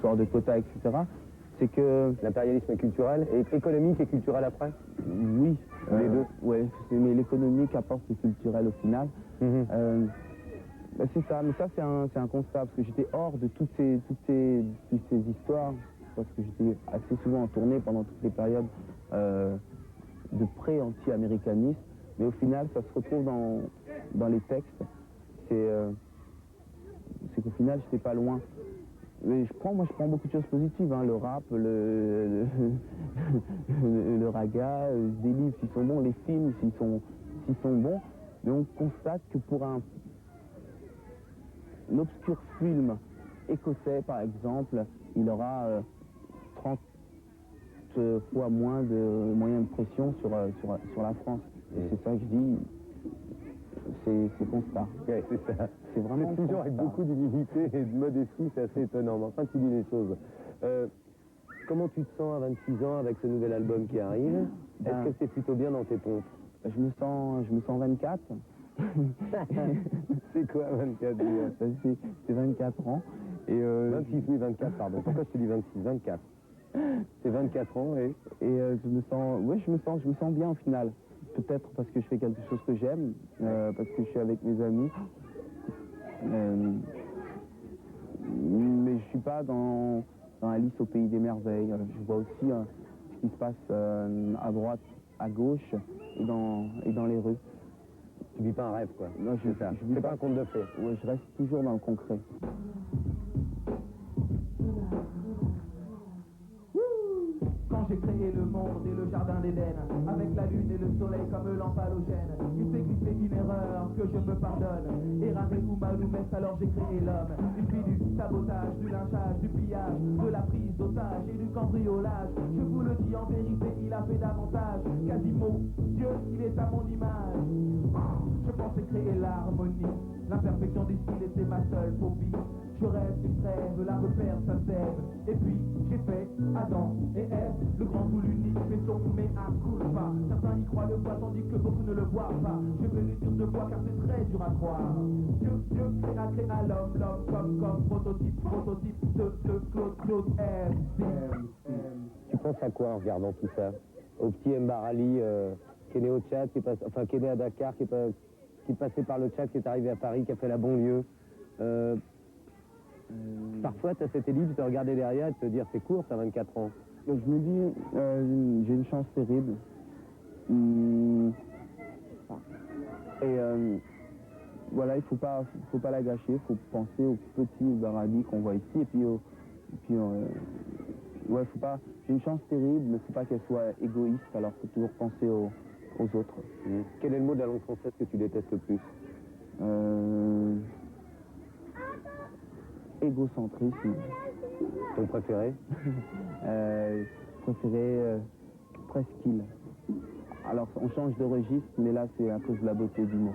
histoires de quotas, etc., c'est que... L'impérialisme culturel et économique et culturel après? Oui. Les deux? Ouais, mais l'économique apporte le culturel au final. C'est ça, mais ça c'est un constat, parce que j'étais hors de toutes ces histoires, parce que j'étais assez souvent en tournée pendant toutes les périodes de pré-anti-américanisme, mais au final ça se retrouve dans les textes. C'est qu'au final j'étais pas loin. Mais je prends beaucoup de choses positives, hein, le rap, le raga, des livres s'ils sont bons, les films s'ils sont bons, mais on constate que pour un obscur film écossais par exemple, il aura 30 fois moins de moyens de pression sur la France. Et c'est ça que je dis, c'est constat. Ouais, c'est ça. C'est vraiment toujours avec beaucoup d'humilité et de modestie, c'est assez étonnant. Mais enfin, tu dis les choses. Comment tu te sens à 26 ans avec ce nouvel album qui arrive? Est-ce que c'est plutôt bien dans tes pompes? Je me sens 24. C'est quoi 24? C'est 24 ans. Et 26, oui, 24, pardon. Pourquoi je te dis 26? 24. C'est 24 ans et je me sens bien au final. Peut-être parce que je fais quelque chose que j'aime, parce que je suis avec mes amis. Mais je suis pas dans Alice au pays des merveilles. Je vois aussi ce qui se passe à droite, à gauche et dans les rues. tu vis pas un rêve, quoi. Non, je fais pas un conte de fées. Ouais, je reste toujours dans le concret. Quand j'ai créé le monde et le jardin d'Éden, avec la lune et le soleil comme lampe halogène, il s'est glissé une erreur que je me pardonne. Errare ou Maloumet, alors j'ai créé l'homme. Il fit du sabotage, du lynchage, du pillage, de la prise d'otage et du cambriolage. Je vous le dis en vérité, il a fait davantage. Quasiment, Dieu, il est à mon image. Je pensais créer l'harmonie, l'imperfection des styles était ma seule phobie. Je rêve une trêve, la repère sa sève. Et puis j'ai fait Adam et Ève, le grand ou l'unique, mais son mais à culpa. Certains y croient le voient tandis que beaucoup ne le voient pas. Je vais le dire de voix car c'est très dur à croire. Dieu créa l'homme, comme prototype de Claude M. Tu penses à quoi en regardant tout ça? Au petit Mbarali qui est né au Tchad, qui est né à Dakar, qui est passé par le Tchad, qui est arrivé à Paris, qui a fait la banlieue. Parfois, tu as cette élite, tu te regarder derrière et te dire c'est court, ça 24 ans. Je me dis, j'ai une chance terrible. Voilà, il faut pas la gâcher, il faut penser au petit Baradi qu'on voit ici. Et puis ouais, faut pas. J'ai une chance terrible, mais faut pas qu'elle soit égoïste. Alors faut toujours penser aux autres. Quel est le mot de la langue française que tu détestes le plus? Égocentrisme. Ton préféré? Presqu'île. Alors on change de registre, mais là c'est à cause de la beauté du mot.